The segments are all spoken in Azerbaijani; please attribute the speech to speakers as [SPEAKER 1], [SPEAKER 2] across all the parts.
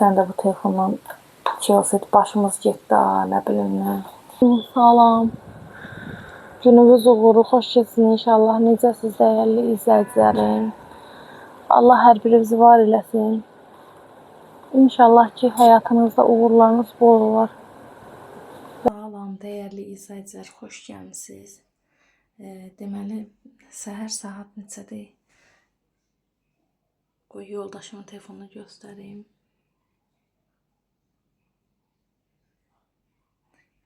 [SPEAKER 1] Sən də bu telefondan şey olsaydı başımız getdi, nə bilim nə. Salam. Gününüz uğurlu, xoş keçsin inşallah. Necəsiz dəyərli izləyicilərim? Allah hər birinizi var eləsin. İnşallah ki, həyatınızda uğurlarınız bol olar. Salam, dəyərli izləyicilər, xoş gəlmisiniz. Deməli, səhər saat neçədir? Qoy yoldaşımın telefonunu göstəreyim.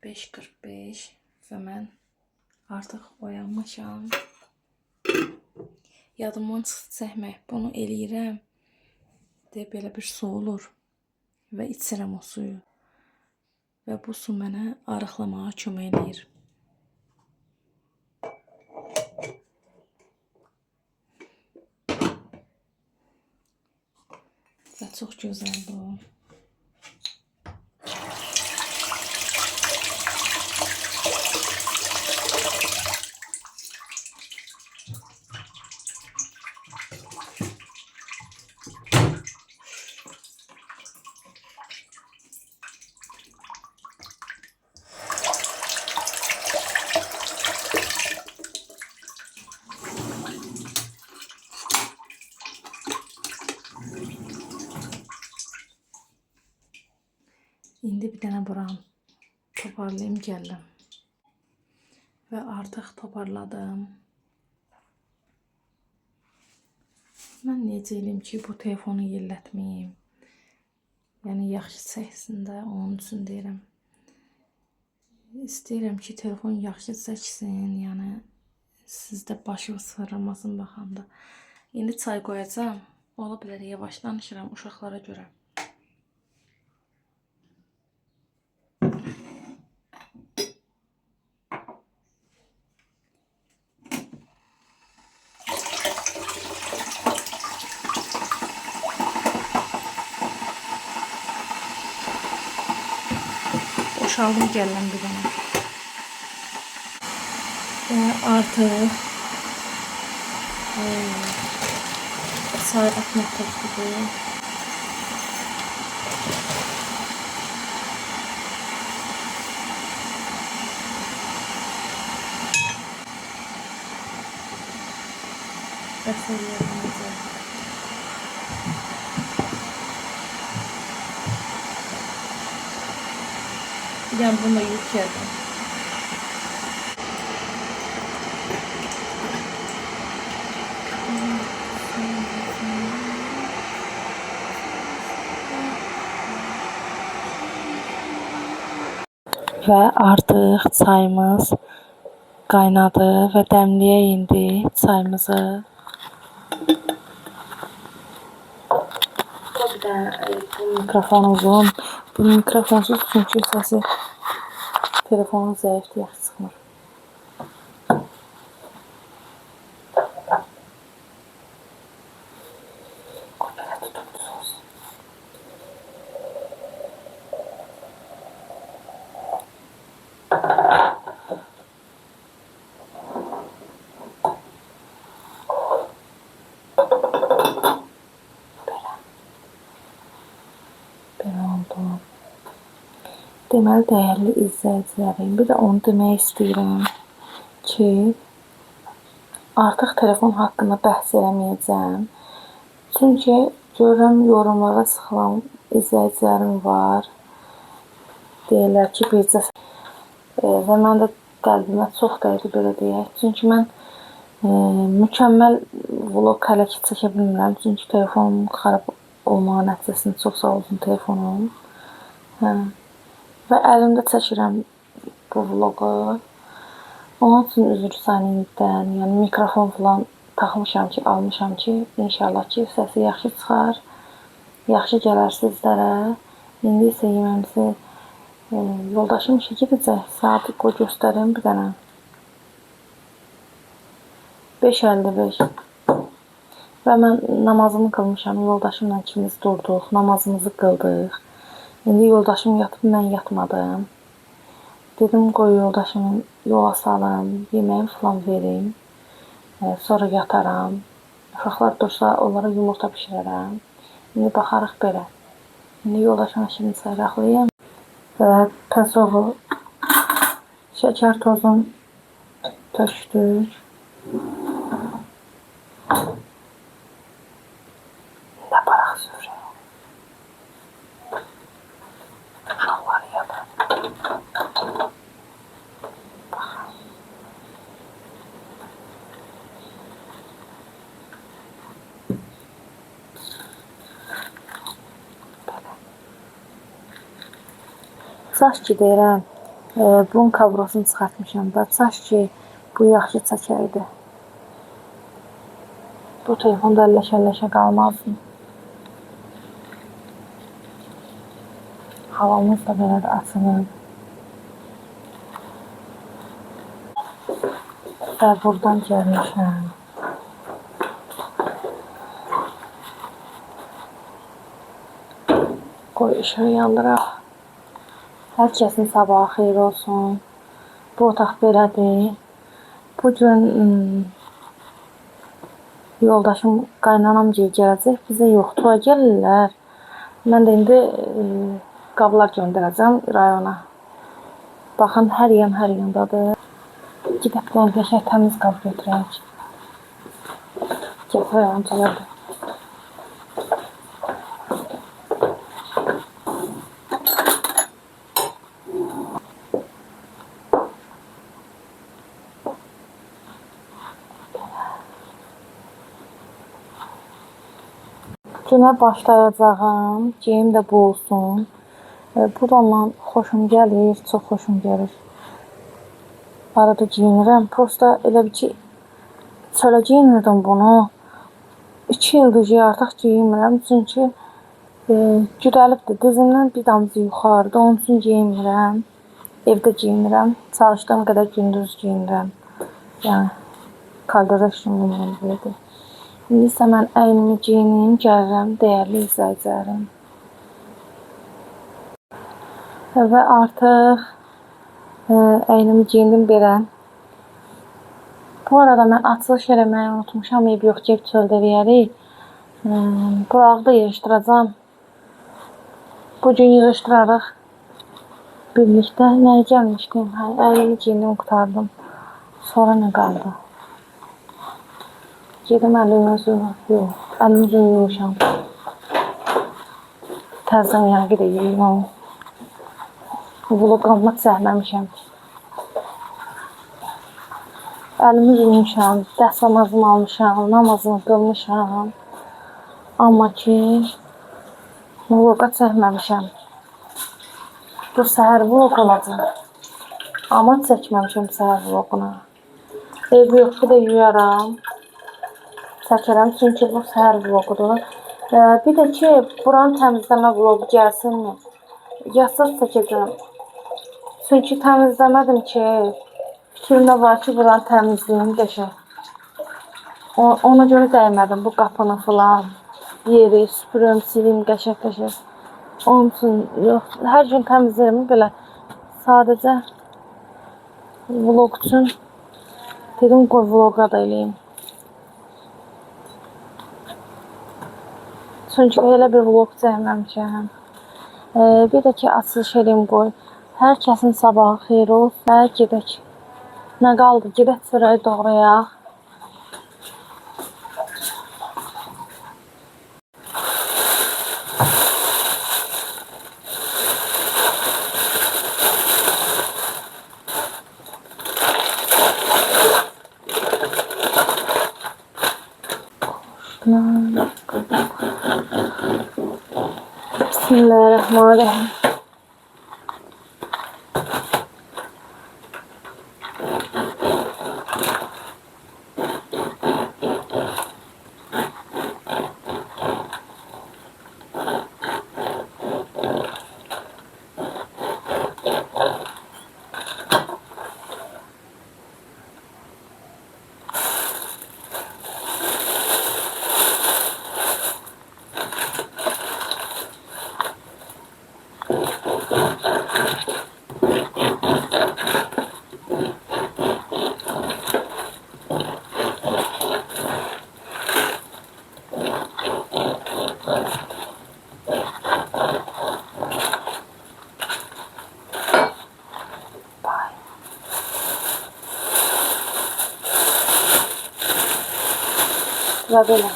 [SPEAKER 1] 5:45 və mən artıq oyanmışam. Yadımdan çıxdı çəkmək. Bunu eləyirəm. Belə bir su olur və içirəm o suyu. Və bu su mənə arıqlamağa kömək eləyir. Və çox gözəldir o. İndi bir dənə buram toparlayım gəldim. Və artıq toparladım. Mən necə eləyim ki, bu telefonu yellətməyim. Yəni, yaxşı çəksin də, onun üçün deyirəm. İstəyirəm ki, telefon yaxşı çəksin, yəni sizdə başınız fırlamasın baxanda. İndi çay qoyacağım. Ola bilər, yavaş danışıram uşaqlara görə. Boşaldım gələm bir dənə. Və artıq saat nöqtəsidir. Bəs eləyəcəm. Yəni bunu yüklədim. Və artıq çayımız qaynadı və dəmləyək indi çayımızı. Bir də bu mikrofon uzun. Bu mikrofonsuz çünki səsi telefonun zəifdir, yaxşı çıxmır. Deməli, dəyərli izləyicilərim, bir də onu demək istəyirəm ki, artıq telefon haqqında bəhs eləməyəcəm. Çünki görürəm, yorumlara sıxılan izləyicilərim var. Deyirlər ki, bircə və mən də qəlbimə çox dəydi, belə deyək. Çünki mən mükəmməl vlog hələ ki çəkə bilmirəm. Çünki telefonum xarab olmağa nəticəsində çox sağ olsun telefonum. Və əlimdə çəkirəm bu vlogu. Onun üçün üzr istəyirəm. Yəni mikrofon falan taxmışam ki, almışam ki, inşallah ki, səsi yaxşı çıxar, yaxşı gələr sizlərə. İndi isə yeməmizi yoldaşım işə gedəcək. Saatı qoy göstərim bir dənə. 5:55. Və mən namazımı qılmışam. Yoldaşımla ikimiz durduq, namazımızı qıldıq. İndi yoldaşım yatıb, mən yatmadım. Dedim, qoy yoldaşımı yola salım, yeməyi falan verim. Sonra yataram. Uşaqlar dursa, onlara yumurta pişirərəm. İndi baxarıq belə. İndi yoldaşıma şimdi sarıqlayım və pesovu şəkər tozunu tökdük. İndi aparaq süfrəyə. Uşaqları yadır. Saç ki deyirəm, bunun kavrosunu çıxartmışam da, saç ki bu yaxşı çəkərdi. Bu telefonda əlləşə qalmazdı. Havamız da belə də açılır. Və buradan gəlmişəm. Qoy işığı yandıraq. Hər kəsin sabahı xeyir olsun. Bu otaq belədir. Bugün yoldaşım qaynanamcıya gələcək. Bizə yoxdur, gəlirlər. Mən də indi qablar göndərəcəm rayona. Baxın, hər yandadır. Gidək qəşəng təmiz qab götürək. Gətirək ancaqdır. Günə başlayacağım. Geyim də bu olsun. Bu da ondan xoşum gəlir, çox xoşum gəlir. Arada giyinirəm. Prosta elə bir ki, çölə giyinirdim bunu. 2 ildir ki, artıq giyinmirəm. Çünki güdəlibdir. Dizimdən bir damcı yuxarıda. Onun üçün giyinmirəm. Evdə giyinirəm. Çalışdığım qədər gündüz giyinirəm. Yəni, koridorda işim belədir. İndi isə mən əynimi giyinim, gəlirəm, dəyərli izləyicilərim. Və artıq əynimi giyindim belə. Bu arada mən açılış eləməyi unutmuşam. Yox, gəlib çöldə eləyərik. Burağı da yığışdıracam. Bugün yığışdırarıq birlikdə. Nəyə gəlmişdim? Əynimi giyindim, qurtardım. Sonra nə qaldı? Gedim əlimi yuyuşam. Təzdən yağı da yuyum. Vloqamı çəkməmişəm. Əlimi yuymuşam, dəst namazımı almışam, namazımı qılmışam. Amma ki, vloqa çəkməmişəm. Bu səhər vloq olacaq. Amma çəkməmişəm səhər vloquna. Ev yoxdur da yuyaram. Çəkərəm, çünki bu səhər vloqudur. Bir də ki, buranı təmizləmə vloqu gəlsinmi? Yazsız çəkəcəm. Çünki təmizləmədim ki, fikrimdə var ki, buranı təmizləyim qəşəng. Ona görə dəymədim bu qapını filan. Yeri süpürüm, silim qəşəng. Onun üçün yox, hər gün təmizləyirəm belə. Sadəcə vloq üçün dedim, qoy vloqa da eləyim. Çünki elə bir vlog çəkməmişəm. Bir də ki, açılış eləyim qoy. Hər kəsin sabahı xeyir olsun. Və gedək. Nə qaldı? Gedək çörəyi doğrayaq. Bismillahirrahmanirrahim. Və belə.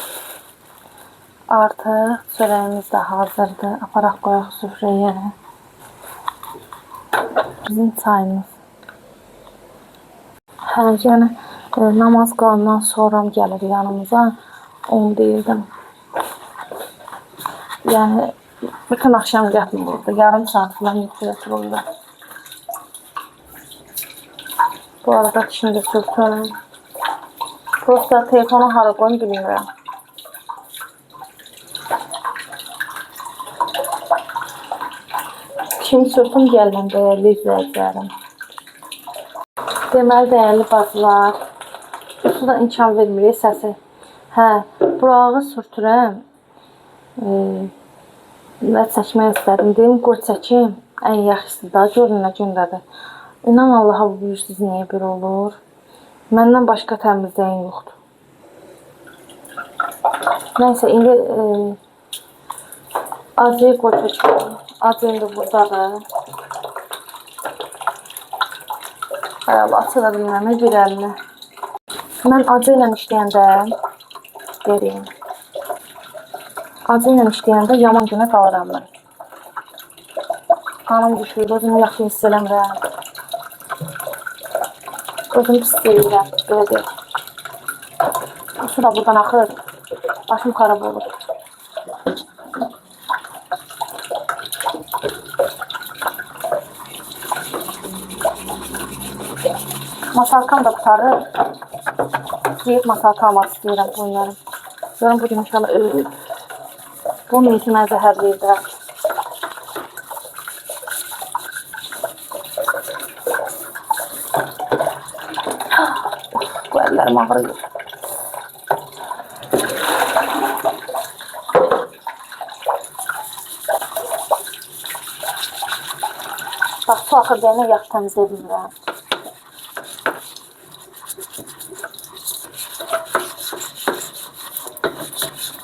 [SPEAKER 1] Artıq çörəyimiz də hazırdır. Aparaq qoyaq süfrəyə. Bizim çayımız. Hə, yəni namaz qılandan sonra gəlir yanımıza. Onu deyirdim. Yəni bütün axşam yatmırdı. Yarım saat falan yuxuya otururdu. Bu arada şimdi sürtürüm. Prosta telefonu hara qoyum bilmirəm. Şimdi sürtüm gəlməm dəyərli izləyicilərim. Deməli dəyərli bacılar, su da imkan vermir səsi. Hə, burağı sürtürəm. Və çəkmək istədim. Deyim, qoy çəkim. Ən yaxşısı da görün nə gündədir. İnan Allaha bu bilirsiniz niyə bir olur. Məndən başqa təmizləyən yoxdur. Nəysə, indi acıyı qoy çəkim. Acı indi buradadır. Hay Allah, açıla bilməm, bir əlini. Mən acı ilə işləyəndə, vereyim. Acı ilə işləyəndə yaman günə qalıram mən. Qanım düşür, özümü yaxşı hiss eləmirəm. Özümü pis deyirəm, belə deyək. Su da buradan axır, başım xarab olur. Masalkam da qutarır. Yiyib masalka almaq istəyirəm bunları. Görün bugün inşallah ölür. Bu meyiti mən zəhərləyirəm. Bu əllərim ağrıyır. Bax, su axır deyənə yaxşı təmizləyə bilmirəm.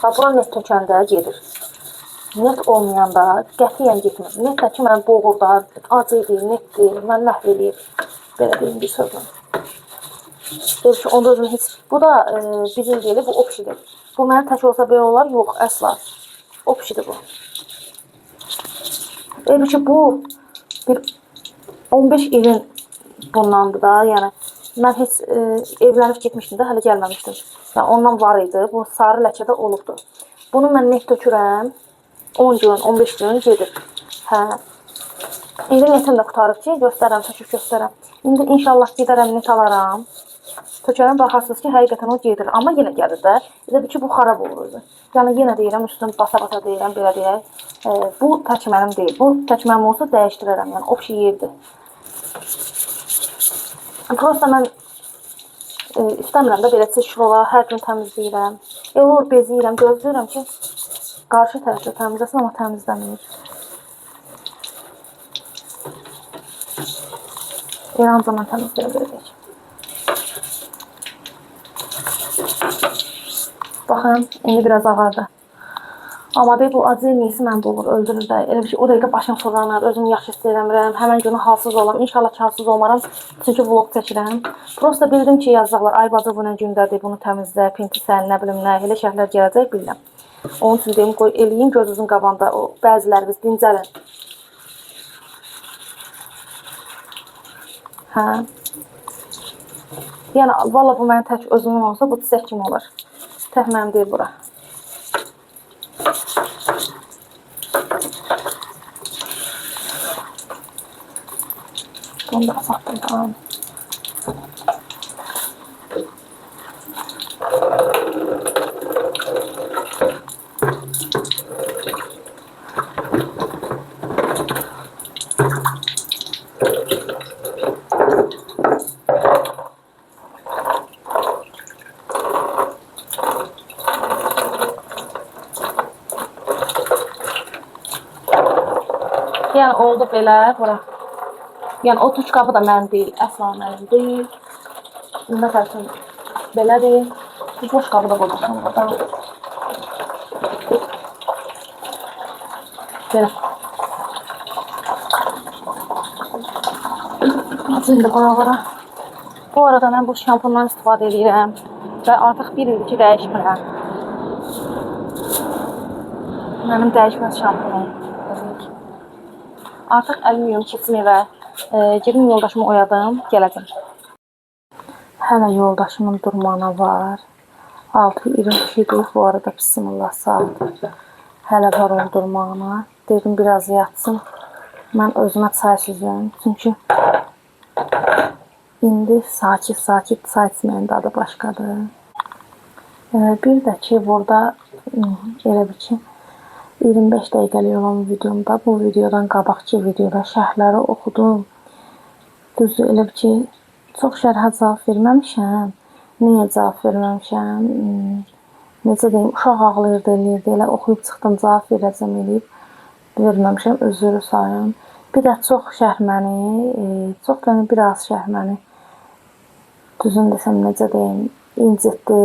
[SPEAKER 1] Bura net tökəndə gedir. Net olmayanda qətiyyən getmir. Netlə ki, mən boğurdar, acıydı, netdir, mən məhv eləyir. Belə deyim bir sözlə. Deyir ki, onda özüm heç... Bu da bizim deyil, bu opşidir. Bu mənim tək olsa belə olar, yox, əsla. Opşidir bu. Deyir ki, bu bir 15 ilin bundandır da, yəni. Mən heç evlənib getmişdim də, hələ gəlməmişdim. Yəni, ondan var idi, bu sarı ləkədə olubdur. Bunu mən net tökürəm, 10 gün, 15 gün gedir. Hə. İndi netim də qutarıb ki, göstərəm, töküb göstərəm. İndi inşallah gedərəm, net alaram. Tökərəm, baxarsınız ki, həqiqətən o gedir. Amma yenə gəlir də. Dedir ki, bu xarab olurdu. Yəni, yenə deyirəm, üstünü basa-basa deyirəm, belə deyək. Bu tək mənim deyil. Bu tək mənim olsa dəyişdirərəm. Yəni, o bir şey yerdir. Prosta mən istəmirəm də belə çirkli olar, hər gün təmizləyirəm. Olur, beziyirəm, gözləyirəm ki, qarşı tərəfdə təmizləsin, amma təmizləmir. Ancaq mən təmizləyə biləcək. Baxın, indi biraz ağardı. Amma deyib, bu acı neyisi məndə olur, öldürür də. Elə bir şey, o dəqiqə başım fırlanır, özümü yaxşı hiss eləmirəm, həmən günü halsız olam. İnşallah ki, halsız olmaram, çünki vlog çəkirəm. Prosta bildim ki, yazacaqlar, ay bacı bu nə gündədir, bunu təmizlə, pinti sən, nə bilim nə, elə şəhərlər gələcək, bilirəm. Onun üçün deyim, qoy eləyin, gözünüzün qabanda, o bəzilərimiz dincəlin. Hə. Yəni, valla bu mənim tək özümün olsa, bu çiçək kimi olur. Tək mənim deyil bura. Bunu da satdım, tamam. Yəni oldu belə, bura. Yəni o tuş qabı da mənim deyil, əsla mənim deyil. Məsəl üçün belə deyil. Bu boş qabı da qoyacaqam burada. Belə. Şimdi buralara. Bu arada mən bu şampundan istifadə edirəm və artıq bir ildir ki, dəyişmirəm. Mənim dəyişməz şampunum. Artıq əlimi yuyum, keçim evə. Gedim yoldaşımı oyadım, gələcəm. Hələ yoldaşımın durmağına var. 6:22-dir bu arada, bismillah saat. Hələ var onun durmağına. Dedim biraz yatsın. Mən özümə çay süzüm. Çünki indi sakit çay içməyin dadı başqadır. Bir də ki, burada elə bir ki, 25 dəqiqəlik olan videomda, bu videodan qabaqki videoda şərhləri oxudum. Düzdür, elə bir ki, çox şərhə cavab verməmişəm. Niyə cavab verməmişəm? Necə deyim, uşaq ağlayırdı, eləyirdi. Elə oxuyub çıxdım, cavab verəcəm eləyib. Verməmişəm, özürü sayın. Bir də çox şərh məni, çox yəni bir az şərh məni, düzün desəm, necə deyim, incitdi.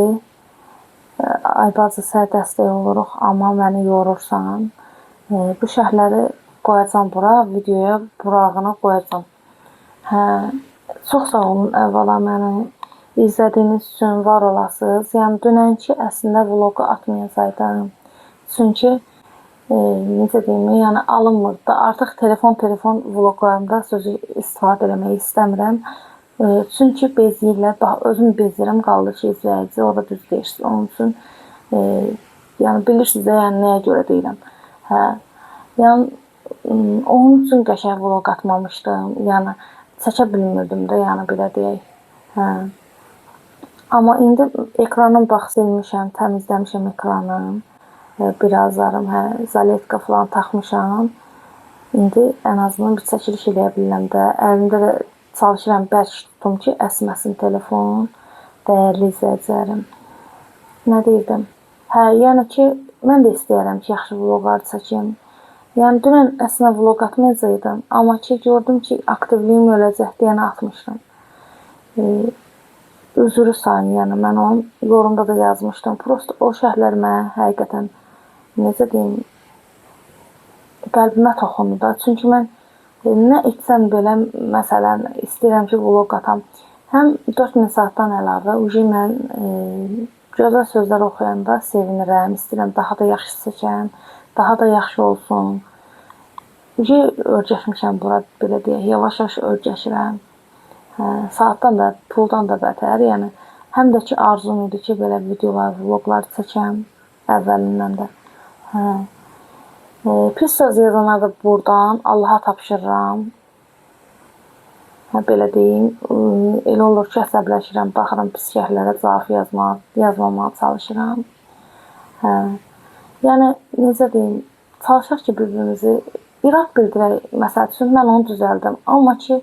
[SPEAKER 1] Ay bacı, sənə dəstək oluruq, amma məni yorursan. Bu şərhləri qoyacam bura, videoya burağına qoyacam. Çox sağ olun əvvəla məni izlədiyiniz üçün, var olasınız. Yəni dünənki əslində vloqu atmayacaqdım. Çünki necə deyim, yəni alınmırdı da. Artıq telefon vloqlarımda sözü istifadə eləməyi istəmirəm. Çünki beziyirlər, özüm bezirəm, qaldı ki, izləyici, o da düz deyirsiniz. Onun üçün, yəni bilirsiniz də, yəni nəyə görə deyirəm. Yəni onun üçün qəşəng vloq atmamışdım. Yəni çəkə bilmirdim də, yəni belə deyək. Amma indi ekranım bax silmişəm, təmizləmişəm ekranım. Birazlarım, zaletka falan taxmışam. İndi ən azından bir çəkiliş eləyə bilirəm də. Əlimdə də çalışıram, bərk tutum ki, əsməsin telefon. Dəyərli izləyicilərim. Nə deyirdim? Yəni ki, mən də istəyərəm ki, yaxşı vloqlar çəkim. Yəni dünən əslində vloq atmayacaqdım. Amma ki, gördüm ki, aktivliyim öləcək deyəni atmışdım. Üzürü sayın, yəni mən onun yorumda da yazmışdım. Prosto o şərhlər mənə həqiqətən, necə deyim, qəlbimə toxundu da. Çünki mən nə etsəm belə, məsələn, istəyirəm ki, vloq atam. Həm 4000 saatdan əlavə, mən gözəl sözlər oxuyanda sevinirəm, istəyirəm daha da yaxşı çəkəm, daha da yaxşı olsun. Örgəşmişəm bura, belə deyək, yavaş-yavaş örgəşirəm. Saatdan da, puldan da bətər, yəni həm də ki, arzum idi ki, belə videolar, vloqlar çəkəm əvvəlindən də. Pis söz yazanlar da buradan Allaha tapşırıram. Belə deyim, elə olur ki, əsəbləşirəm, baxıram pis şərhlərə cavab yazmamağa çalışıram. Yəni, necə deyim, çalışaq ki, bir-birimizi irad bildirək, məsəl üçün, mən onu düzəldim. Amma ki,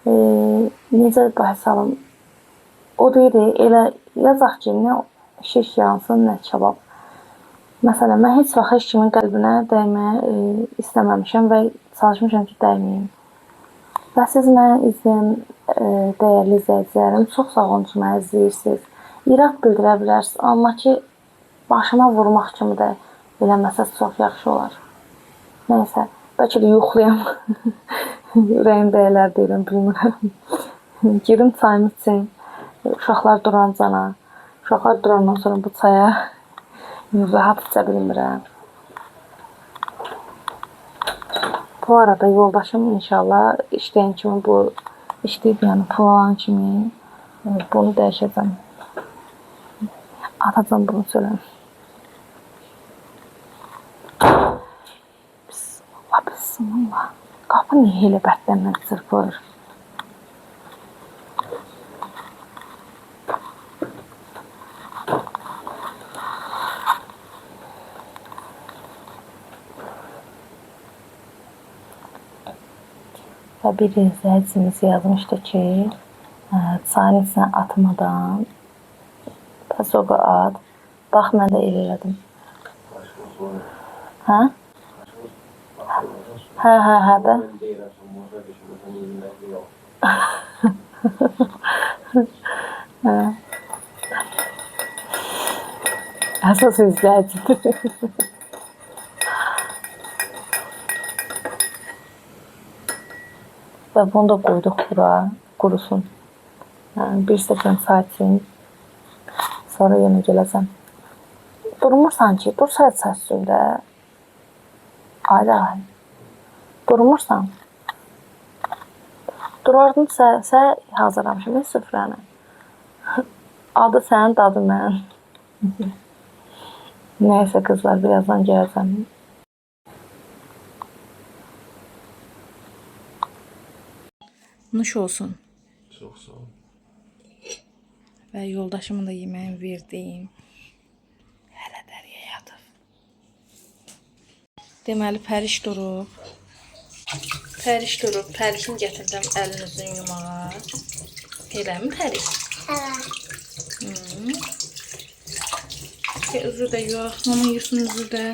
[SPEAKER 1] necə bahis alım, o deyir, elə yazaq ki, nə şiş yansın, nə kebab. Məsələn, mən heç vaxt heç kimin qəlbinə dəyməyə istəməmişəm və çalışmışam ki, dəyməyim. Və siz məni izləyən dəyərli izləyicilərim, çox sağ olun ki, məni izləyirsiniz. İrad bildirə bilərsiniz, amma ki, başıma vurmaq kimi də eləməsəz çox yaxşı olar. Nəysə, bəlkə də yuxlayam. Ürəyim dəyələr deyirəm, bilmirəm. Girim çayımı içim, uşaqlar duran cana. Uşaqlar durandan sonra bu çaya rahat içə bilmirəm. Bu arada yoldaşım inşallah işləyən kimi bu işləyib, yəni pul alan kimi bunu dəyişəcəm. Atacam bunu söyləm. Bismillah. Qapı niyə elə bətləndən çırpır? Və bir izləyicimiz yazmışdı ki, çayın içinə atmadan pasoqa at. Bax, mən də elə elədim. Hə? Hə də. Əsas izləyicidir. Və bunu da qoyduq bura, qurusun. Bir stəkan çay içim. Sonra yenə gələcəm. Durma sanki, dur çay içəsin də. Hayda. Durmursan. Durardın sə hazırlamışım süfrəni. Adı sənin, dadı mən. Neyse kızlar, birazdan gələcəm. Nuş olsun.
[SPEAKER 2] Çox sağ ol.
[SPEAKER 1] Və yoldaşımın da yeməğini verdim. Hələ dəriyə yatıb. Deməli, Pəriş durub. Pərişini gətirdim əlini üzünü yumağa. Eləmi Pəriş? Hə. Üzü də yox. Mama yesin üzü də.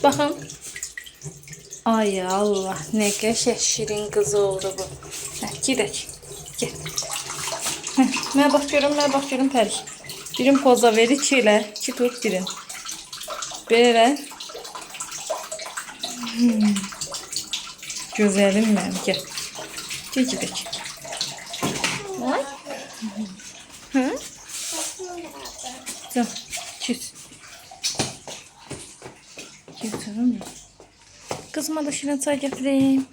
[SPEAKER 1] Baxın. Ay Allah, nə qəşəng şirin qız oldu bu. Hə, gedək. Get. Mənə bax görüm Pəriş. Birin poza ver, iki elə. İki tut birin. Belə. Gözəlim mənim, gəl. Gəl gedək. Ay. Hı? Gəl, keç. Keçirim ya. Kızıma da şirin çay gətireyim.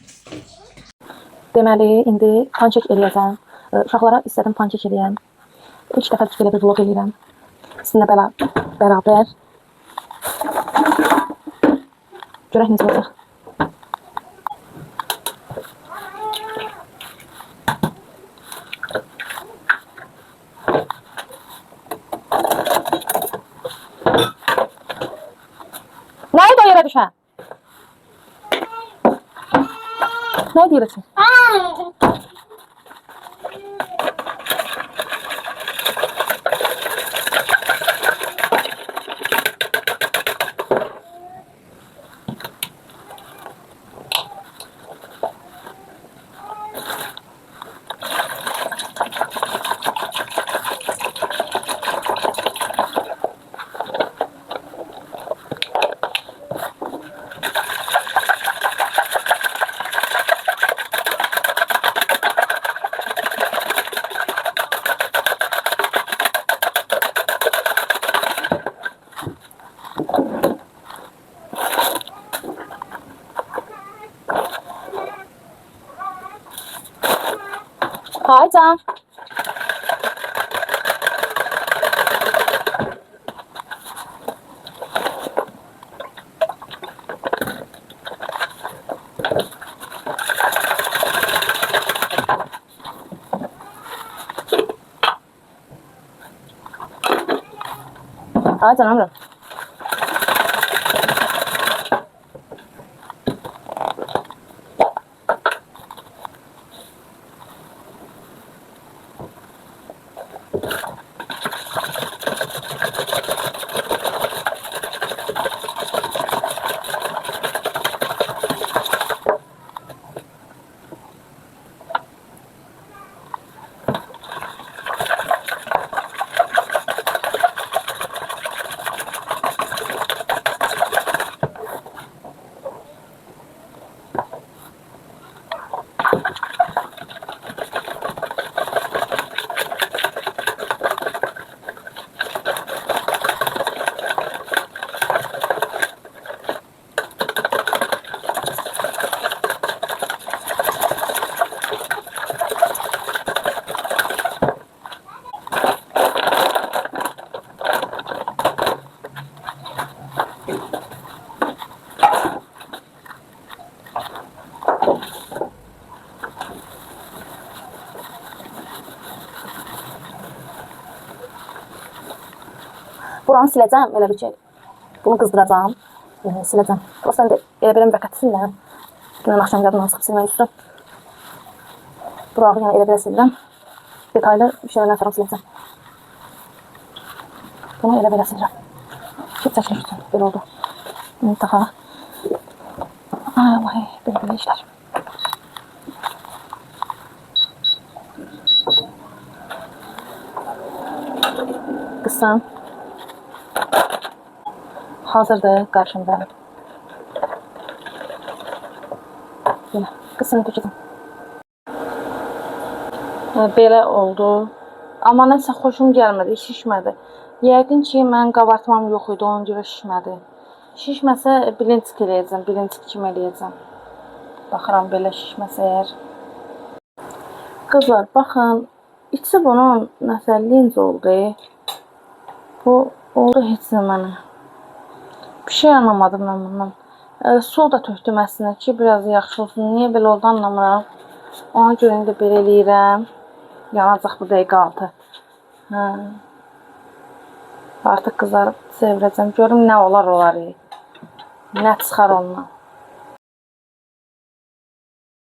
[SPEAKER 1] Deməli, indi pankek eləyəcəm. Uşaqlara istədim pankek eləyəm. İlk dəfə belə bir vlog eləyirəm. Sizinlə bərabər. Görək necə olacaq. Nəyi o yerə düşən? Nə deyirsən? Hi, Tom. Hi, Tom. Buranı siləcəm, elə bir şey. Bunu qızdıracağım. Siləcəm. Prosta elə belə müvəqqəti silirəm. Dünən axşam yadımdan çıxıb silmək üstü. Burağı yəni elə belə silirəm. Detaylı bir şeylərdən sonra siləcəm. Bunu elə belə silirəm. Çok çəkmək üçün belə oldu. Daha. Ay Allah, belə işlər. Qızım. Hazırdır qarşımda. Belə, qısını tökəcəm. Belə oldu. Amma nəsə xoşum gəlmədi, şişmədi. Yəqin ki, mənim qabartmam yox idi, ona görə şişmədi. Şişməsə bilinçik eləyəcəm, bilinçik kimi eləyəcəm. Baxıram belə şişməsə əgər. Qızlar, baxın, içi bunun nəsə linz oldu. Bu oldu heç nə mənə. Bir şey anlamadım mən bundan. Su da tökdüm əslində ki, biraz yaxşı olsun. Niyə belə oldu anlamıram. Ona görə indi belə eləyirəm. Yanacaq bu dəqiqə altı. Artıq qızarıb çevirəcəm. Görüm nə olar. Nə çıxar ondan.